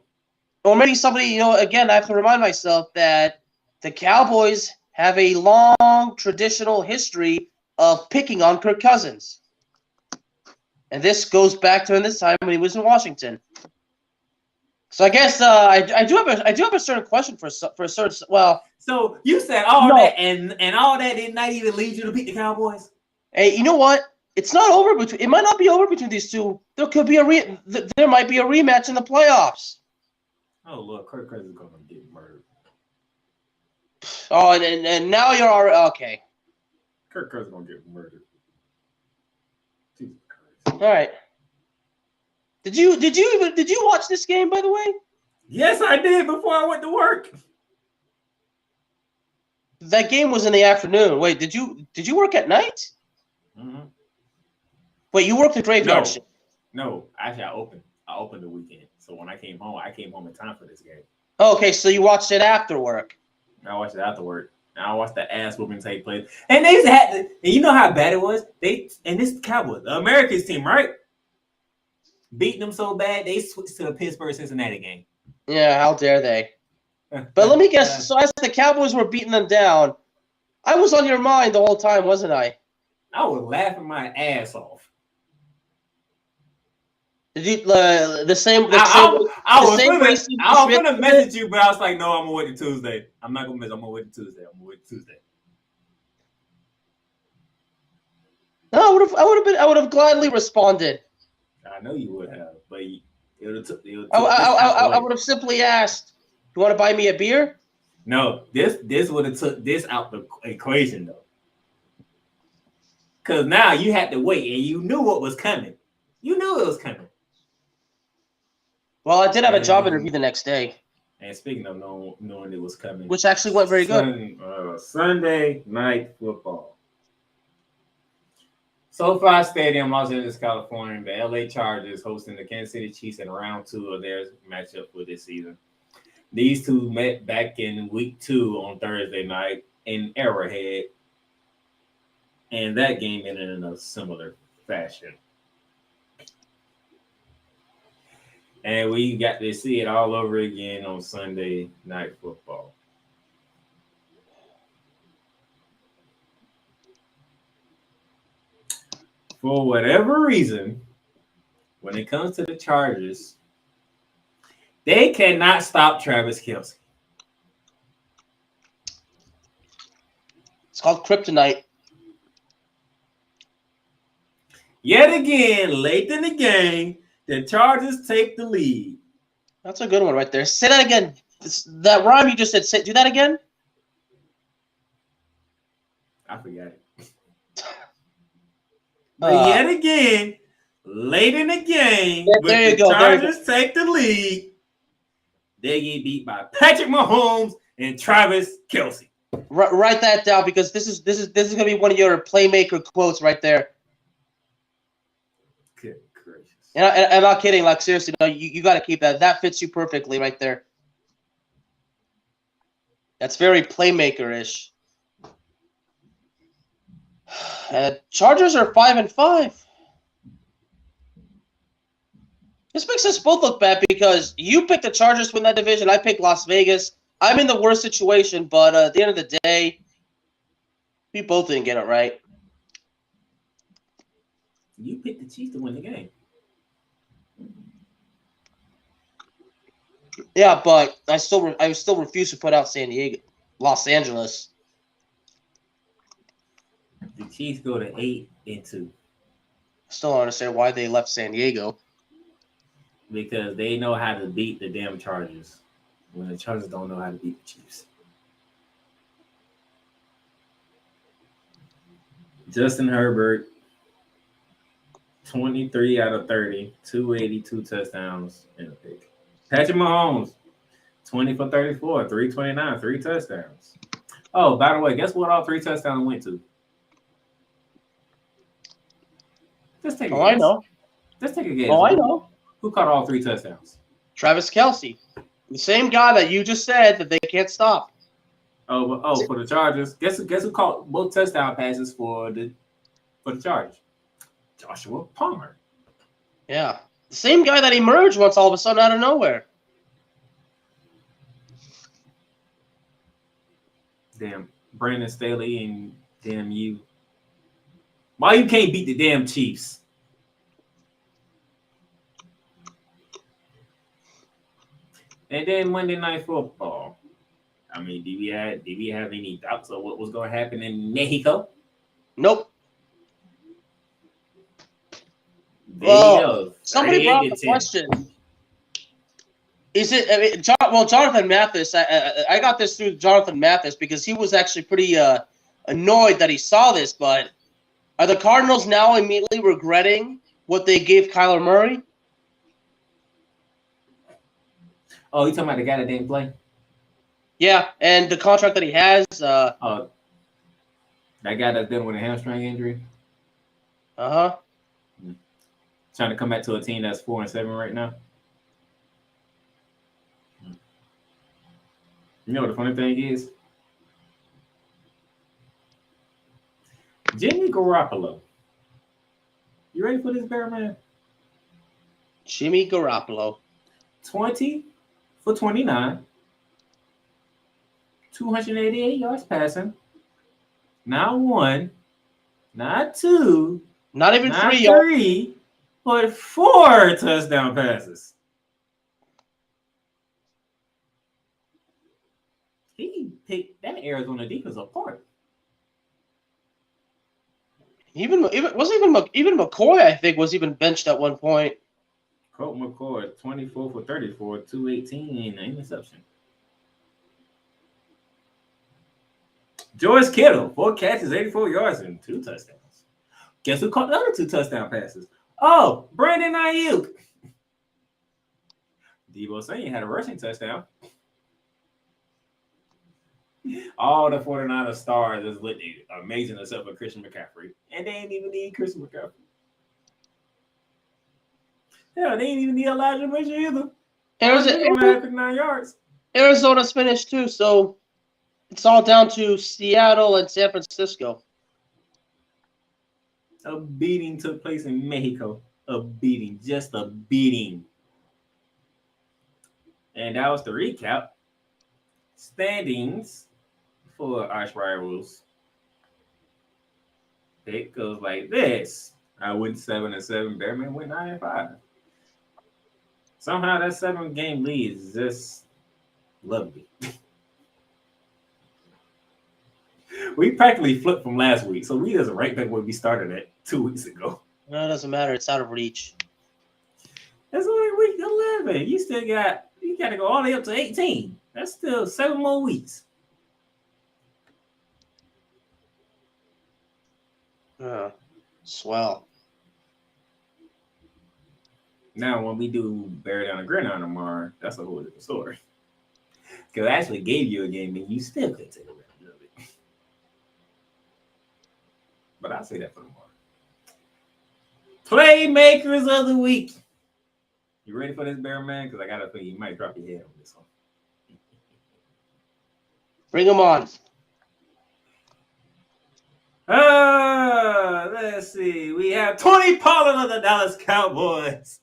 Or maybe somebody, again, I have to remind myself that the Cowboys have a long traditional history of picking on Kirk Cousins. And this goes back to this time when he was in Washington. So I guess I do have a certain question for a certain. Well, so you said that, and all that did not even lead you to beat the Cowboys. Hey, you know what? It's not over between. It might not be over between these two. There could be there might be a rematch in the playoffs. Oh look, Kirk Cousins is gonna get murdered. Oh, and now you're already okay. Kirk Cousins is gonna get murdered. Jesus All Christ. right. Did you watch this game, by the way? Yes, I did before I went to work. That game was in the afternoon. Wait, did you work at night? Mm-hmm. Wait, you worked the graveyard shift? No, actually, I opened the weekend. So when I came home in time for this game. Oh, okay, so you watched it after work. I watched it after work. I watched the ass whooping take place, and they had to, and you know how bad it was. This Cowboys, the Americans team, right? Beating them so bad, they switched to the Pittsburgh-Cincinnati game. Yeah, how dare they? But let me guess. So as the Cowboys were beating them down, I was on your mind the whole time, wasn't I? I was laughing my ass off. Did you the same? I was gonna message you, but I was like, no, I'm gonna wait till Tuesday. I'm not gonna miss. I'm gonna wait till Tuesday. No, I would have gladly responded. I know you would have, but it would have took. I would have simply asked, "You want to buy me a beer?" No, this would have took this out the equation though, because now you had to wait, and you knew what was coming. You knew it was coming. Well, I did have a job interview the next day. And speaking of knowing it was coming, which actually went very good. Sunday night football. SoFi Stadium, Los Angeles, California. The LA Chargers hosting the Kansas City Chiefs in round 2 of their matchup for this season. These two met back in week 2 on Thursday night in Arrowhead, and that game ended in a similar fashion. And we got to see it all over again on Sunday Night Football. For whatever reason, when it comes to the Chargers, they cannot stop Travis Kelce. It's called kryptonite. Yet again, late in the game, the Chargers take the lead. That's a good one right there. Say that again. That rhyme you just said. Do that again. I forgot it. But yet again, late in the game, when the Chargers take the lead, they get beat by Patrick Mahomes and Travis Kelce. Write that down because this is gonna be one of your Playmaker quotes right there. Good gracious! And I'm not kidding. Like seriously, no, you got to keep that. That fits you perfectly right there. That's very Playmaker-ish. Chargers are 5-5. This makes us both look bad because you picked the Chargers to win that division. I picked Las Vegas. I'm in the worst situation, but at the end of the day, we both didn't get it right. You picked the Chiefs to win the game. Yeah, but I still refuse to put out Los Angeles. The Chiefs go to 8-2. Still don't understand why they left San Diego. Because they know how to beat the damn Chargers. When the Chargers don't know how to beat the Chiefs. Justin Herbert, 23 out of 30, 282 touchdowns and a pick. Patrick Mahomes, 20 for 34, 329, 3 touchdowns. Oh, by the way, guess what all 3 touchdowns went to? Just take a guess. I know. Just take a guess. I know. Who caught all 3 touchdowns? Travis Kelce. The same guy that you just said that they can't stop. Oh, for the Chargers. Guess who caught both touchdown passes for the Chargers? Joshua Palmer. Yeah. The same guy that emerged once all of a sudden out of nowhere. Damn. Brandon Staley and damn you. Why you can't beat the damn Chiefs? And then Monday Night Football. I mean, did we have any doubts of what was going to happen in Mexico? Nope. Somebody brought up the question. Is it? I mean, Jonathan Mathis. I got this through Jonathan Mathis because he was actually pretty annoyed that he saw this. But are the Cardinals now immediately regretting what they gave Kyler Murray? Oh, you talking about the guy that didn't play? Yeah, and the contract that he has. That guy that's dealing with a hamstring injury. Uh-huh. Trying to come back to a team that's 4-7 right now. You know what the funny thing is? Jimmy Garoppolo. You ready for this, Bear Man? Jimmy Garoppolo. 20 for 29. 288 yards passing. Not 1. Not 2. Not even not 3 yards. But 4 touchdown passes. He picked that Arizona defense apart. Even McCoy, I think, was even benched at one point. Colt McCoy, 24 for 34, 218, an interception. George Kittle, 4 catches, 84 yards, and 2 touchdowns. Guess who caught the other 2 touchdown passes? Oh, Brandon Ayuk. Deebo Samuel had a rushing touchdown. All the 49er stars is amazing except for Christian McCaffrey. And they ain't even need Christian McCaffrey. Yeah, they ain't even need Elijah Mitchell either. Arizona yards. Arizona's finished too, so it's all down to Seattle and San Francisco. A beating took place in Mexico. A beating. Just a beating. And that was the recap. Standings for ArchRivals. It goes like this. I went 7-7. Bearman went 9-5. Somehow that 7-game lead is just lovely. We practically flipped from last week, so we just right back where we started at 2 weeks ago. No, it doesn't matter. It's out of reach. That's only week 11. You got to go all the way up to 18. That's still 7 more weeks. Swell. Now, when we do Bear Down the Gridiron tomorrow, that's a whole different story. Because I actually gave you a game and you still couldn't take advantage of it. But I'll say that for tomorrow. Playmakers of the week. You ready for this, Bear Man? Because I got a feeling you might drop your head on this one. Bring them on. Let's see. We have Tony Pollard of the Dallas Cowboys.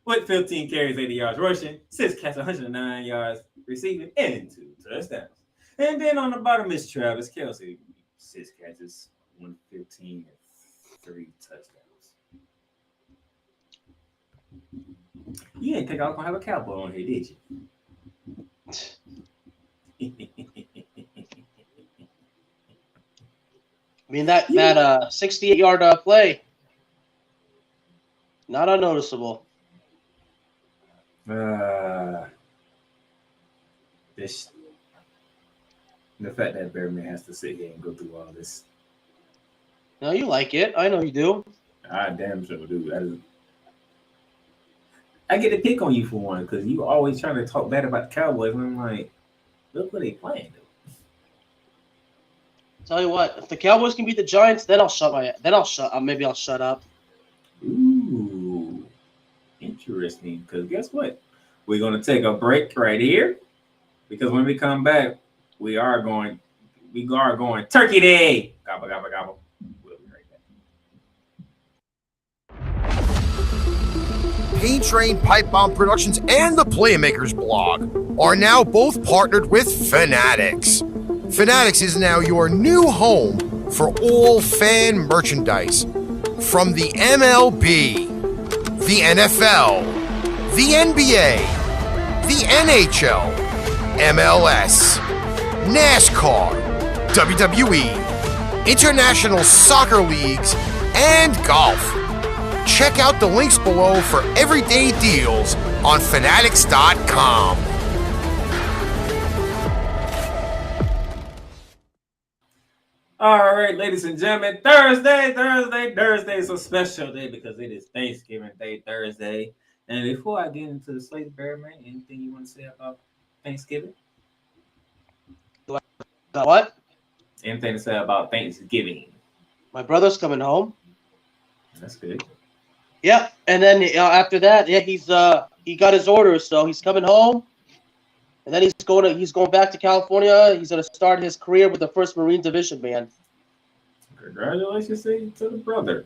With 15 carries, 80 yards rushing, 6 catches, 109 yards receiving, and 2 touchdowns. And then on the bottom is Travis Kelce, 6 catches, 115, and 3 touchdowns. You didn't think I was going to have a cowboy on here, did you? I mean, that 68-yard play, not unnoticeable. The fact that Bearman has to sit here and go through all this. No, you like it. I know you do. I damn sure do. I get to pick on you for one because you always trying to talk bad about the Cowboys, and I'm like, look what they playing. Tell you what, if the Cowboys can beat the Giants, then I'll shut up. Ooh, interesting. Because guess what? We're going to take a break right here because when we come back, we are going Turkey Day. Gobble, gobble, gobble. We'll be right back. Paint Train Pipe Bomb Productions and the Playmakers blog are now both partnered with Fanatics. Fanatics is now your new home for all fan merchandise. From the MLB, the NFL, the NBA, the NHL, MLS, NASCAR, WWE, international soccer leagues, and golf. Check out the links below for everyday deals on Fanatics.com. All right, ladies and gentlemen, Thursday is a special day because it is Thanksgiving Day, Thursday. And before I get into the slate, Bearman, anything you want to say about Thanksgiving? What? Anything to say about Thanksgiving? My brother's coming home. That's good. Yeah, and then after that, he got his orders, so he's coming home. And then he's going back to California. He's going to start his career with the 1st Marine Division, man. Congratulations to the brother.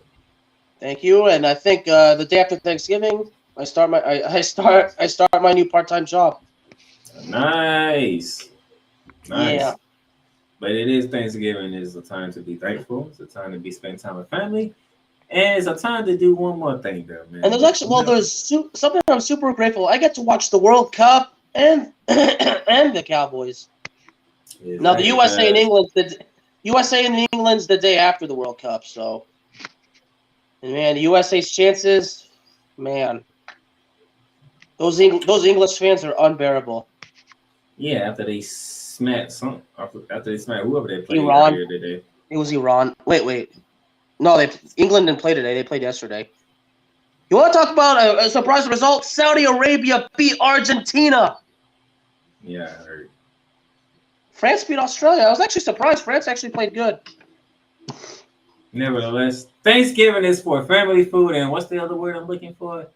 Thank you. And I think the day after Thanksgiving, I start my new part-time job. Nice. Yeah. But it is Thanksgiving. It's a time to be thankful. It's a time to be spending time with family. And it's a time to do one more thing, though, man. And there's something I'm super grateful. I get to watch the World Cup and the Cowboys. Now the USA and England's the day after the World Cup. So, and man, the USA's chances, man, those English fans are unbearable. Yeah, after they smacked whoever they played Iran. earlier today. It was Iran. Wait. No, England didn't play today. They played yesterday. You want to talk about a surprise result? Saudi Arabia beat Argentina. Yeah, I heard. France beat Australia. I was actually surprised. France actually played good. Nevertheless, Thanksgiving is for family food, and what's the other word I'm looking for?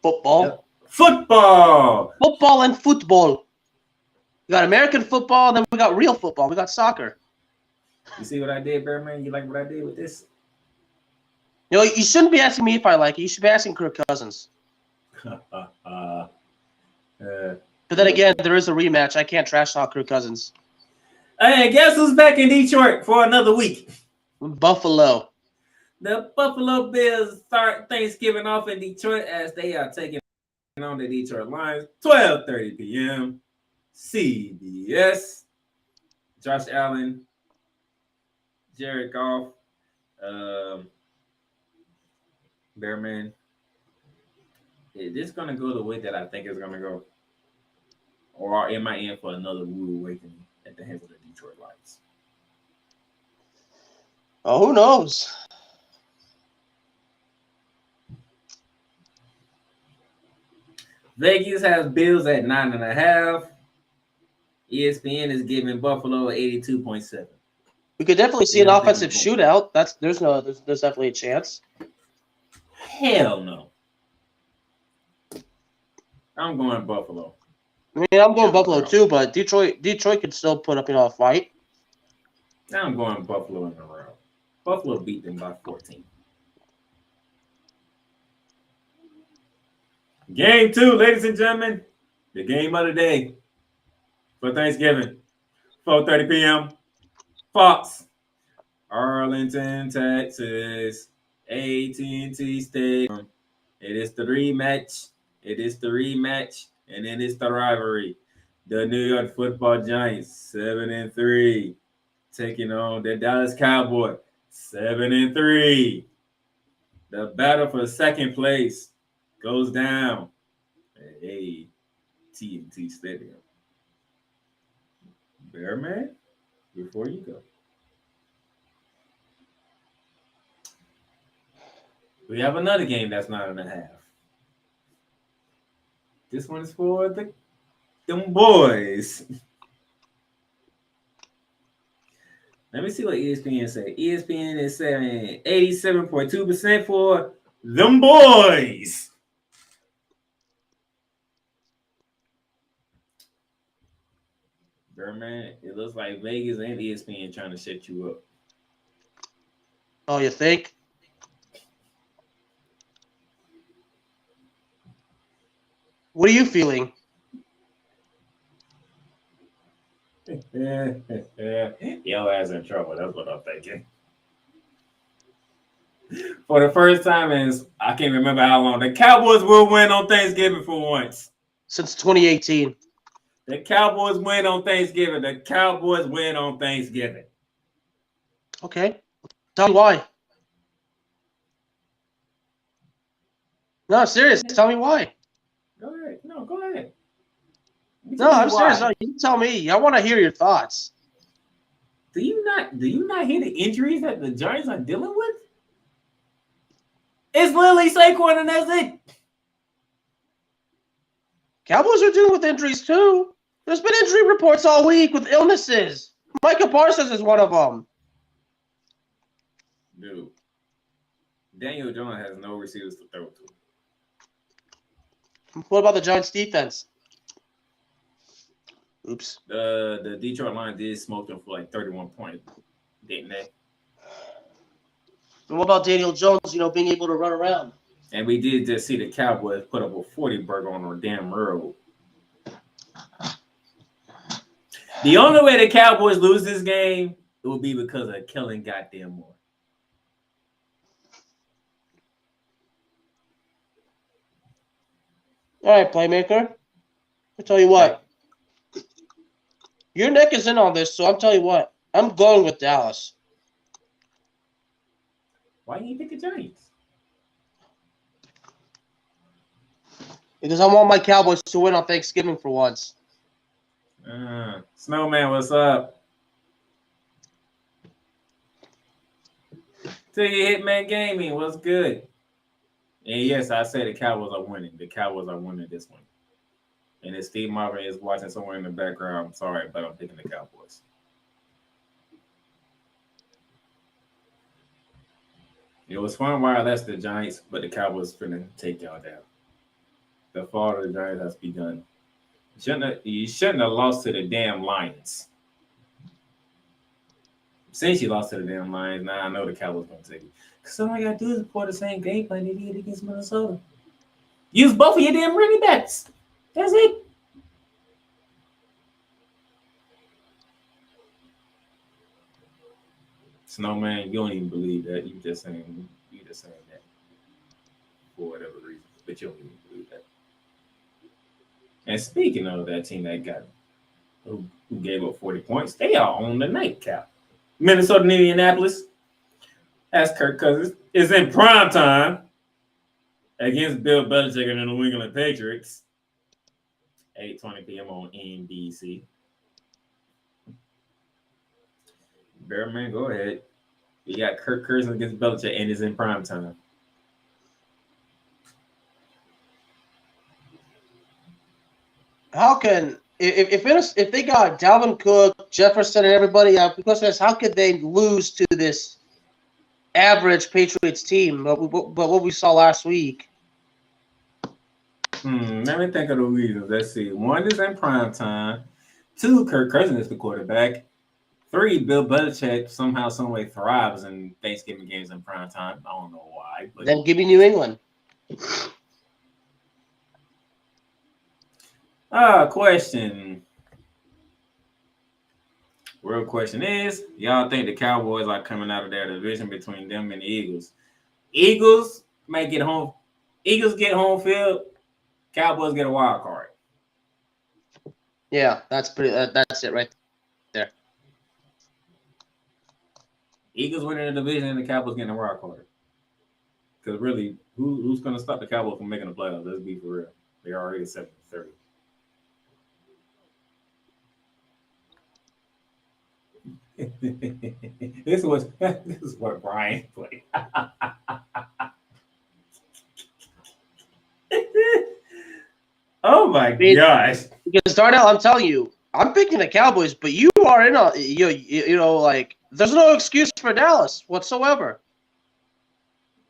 Football. Football. Football and football. We got American football, and then we got real football. We got soccer. You see what I did, Bearman? You like what I did with this? You shouldn't be asking me if I like it. You should be asking Kirk Cousins. But then again, there is a rematch. I can't trash talk Kirk Cousins. Hey, guess who's back in Detroit for another week? Buffalo. The Buffalo Bills start Thanksgiving off in Detroit as they are taking on the Detroit Lions. 12:30 p.m. CBS. Josh Allen, Jared Goff, Bearman. Is this going to go the way that I think it's going to go? Or am I in for another rude awakening at the hands of the Detroit Lions? Oh, who knows? Vegas has Bills at 9.5. ESPN is giving Buffalo 82.7. We could definitely see an offensive shootout. There's definitely a chance. Hell no. I'm going Buffalo. I mean, I'm going Buffalo too, but Detroit could still put up a fight. I'm going Buffalo in a row. Buffalo beat them by 14. Game 2, ladies and gentlemen. The game of the day for Thanksgiving. 4:30 p.m. Fox. Arlington, Texas. AT&T Stadium. It is the rematch. And it is the rivalry. The New York Football Giants, 7-3, taking on the Dallas Cowboys, 7-3. The battle for second place goes down at AT&T Stadium. Bearman, before you go. We have another game that's 9.5. This one is for them boys. Let me see what ESPN say. ESPN is saying 87.2% for them boys. Birdman, it looks like Vegas and ESPN trying to set you up. Oh, you think? What are you feeling? Yo ass in trouble. That's what I'm thinking. For the first time in I can't remember how long, the Cowboys will win on Thanksgiving for once. Since 2018. The Cowboys win on Thanksgiving. Okay. Tell me why. No, serious. Tell me why. Go ahead. No, go ahead. No, I'm serious. No, you tell me. I want to hear your thoughts. Do you not hear the injuries that the Giants are dealing with? It's literally Saquon and that's it. Cowboys are dealing with injuries too. There's been injury reports all week with illnesses. Micah Parsons is one of them. Dude, Daniel Jones has no receivers to throw to. What about the Giants defense? Oops. The Detroit Lions did smoke them for like 31 points, didn't they? And what about Daniel Jones, being able to run around? And we did just see the Cowboys put up a 40 burger on our damn road. The only way the Cowboys lose this game, it will be because of Kellen goddamn Moore. All right, Playmaker. I'll tell you what. Your neck is in on this, so I'll tell you what. I'm going with Dallas. Why didn't you pick the Giants? Because I want my Cowboys to win on Thanksgiving for once. Snowman, what's up? To your Hitman Gaming, what's good? And yes, I say the Cowboys are winning. The Cowboys are winning this one. And if Steve Marvin is watching somewhere in the background, I'm sorry, but I'm picking the Cowboys. It was fun while I left the Giants, but the Cowboys finna take y'all down. The fall of the Giants has begun. You shouldn't have lost to the damn Lions. Since you lost to the damn Lions, now I know the Cowboys gonna take it. Because all I gotta do is report the same game plan they did against Minnesota. Use both of your damn running backs. That's it. Snowman, you don't even believe that. You just saying that for whatever reason, but you don't even believe that. And speaking of that team that got who gave up 40 points, they are on the nightcap. Minnesota and Indianapolis. That's Kirk Cousins. Is in prime time against Bill Belichick and the New England Patriots. 8:20 p.m. on NBC. Bearman, go ahead. You got Kirk Cousins against Belichick, and it's in prime time. How can if they got Dalvin Cook, Jefferson, and everybody out? The question is, how could they lose to this average Patriots team? But what we saw last week. Let me think of the reasons. Let's see. 1 is in prime time. 2, Kirk Cousins is the quarterback. 3, Bill Belichick somehow, someway thrives in Thanksgiving games in prime time. I don't know why. But Then give me New England. Question. Real question is, y'all think the Cowboys are coming out of their division between them and the Eagles? Eagles might get home. Eagles get home field. Cowboys get a wild card. Yeah, that's it right there. Eagles winning the division and the Cowboys getting a wild card. Because really, who's going to stop the Cowboys from making the playoffs? Let's be for real. They're already 7-30. This is what Brian played. Oh my gosh! Because Darnell, I'm telling you, I'm picking the Cowboys, but you are in a you know like there's no excuse for Dallas whatsoever.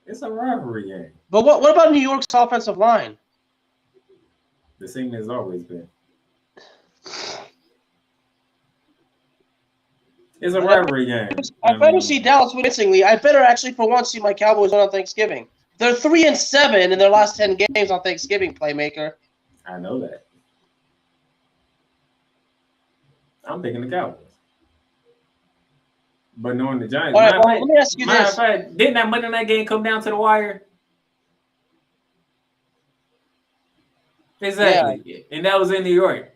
It's a rivalry game. But what about New York's offensive line? The same as always been. It's a rivalry game. I'd better see Dallas winningly. I better actually for once see my Cowboys win on Thanksgiving. They're 3-7 in their last 10 games on Thanksgiving, Playmaker. I know that. I'm picking the Cowboys. But knowing the Giants, all right, well, let me ask you this. Didn't that Monday night game come down to the wire? Exactly. Yeah. And that was in New York.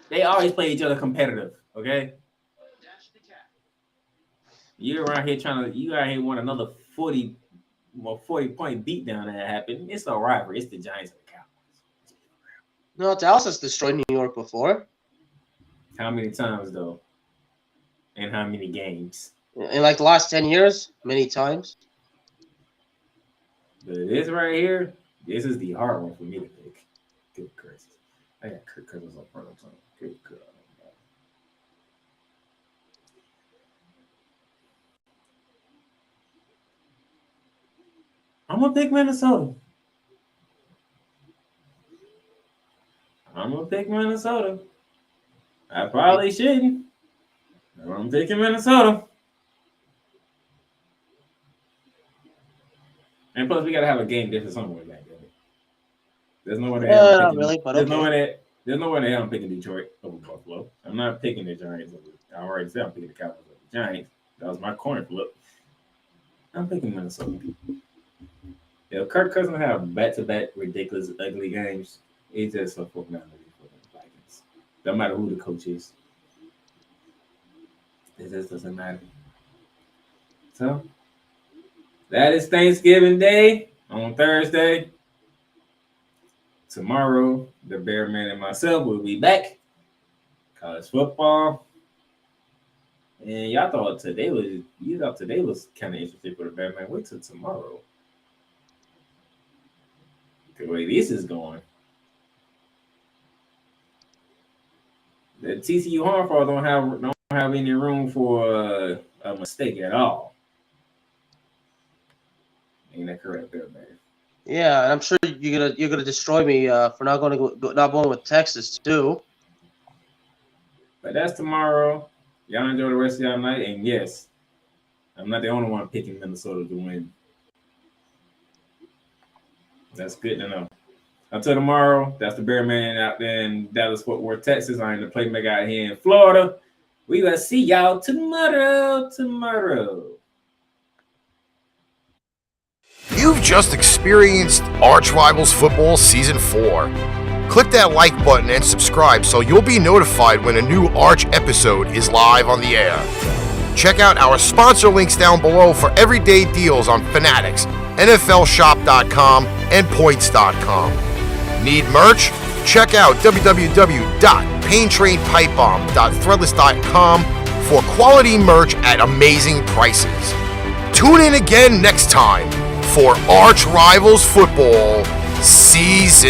They always play each other competitive, okay? You're around here you out here want another 40-point beatdown that happened. It's a rivalry. It's the Giants and the Cowboys. No, Dallas has destroyed New York before. How many times, though? And how many games? In like the last 10 years, many times. But this right here, this is the hard one for me to pick. Good Christ. I got Kirk Cousins up front of time. Good God. I'm going to pick Minnesota. I probably shouldn't. I'm picking Minnesota. And plus, we got to have a game difference somewhere back there. There's no way the hell I'm picking. There's no way the hell I'm picking Detroit over Buffalo. I'm not picking the Giants over. I already said I'm picking the Cowboys over the Giants. That was my coin flip. I'm picking Minnesota. If Kirk Cousins have back-to-back ridiculous, ugly games, it's just a formality for the Vikings. Don't matter who the coach is. It just doesn't matter. So, that is Thanksgiving Day on Thursday. Tomorrow, the Bear Man and myself will be back. College football. And y'all thought today was kind of interesting for the Bear Man. Wait till tomorrow. The way this is going. The TCU Harmfall don't have any room for a mistake at all. Ain't that correct, Bear Man? Yeah, and I'm sure you're gonna destroy me for not going with Texas too. But that's tomorrow. Y'all enjoy the rest of y'all night, and yes, I'm not the only one picking Minnesota to win. That's good to know. Until tomorrow, that's the Bear Man out there in Dallas-Fort Worth, Texas. I'm the Playmaker out here in Florida. We will see y'all tomorrow. You've just experienced ArchRivals Football Season 4. Click that like button and subscribe so you'll be notified when a new Arch episode is live on the air. Check out our sponsor links down below for everyday deals on Fanatics, NFLshop.com, and Points.com. Need merch? Check out www.paintrainpipebomb.threadless.com for quality merch at amazing prices. Tune in again next time for ArchRivals Football Season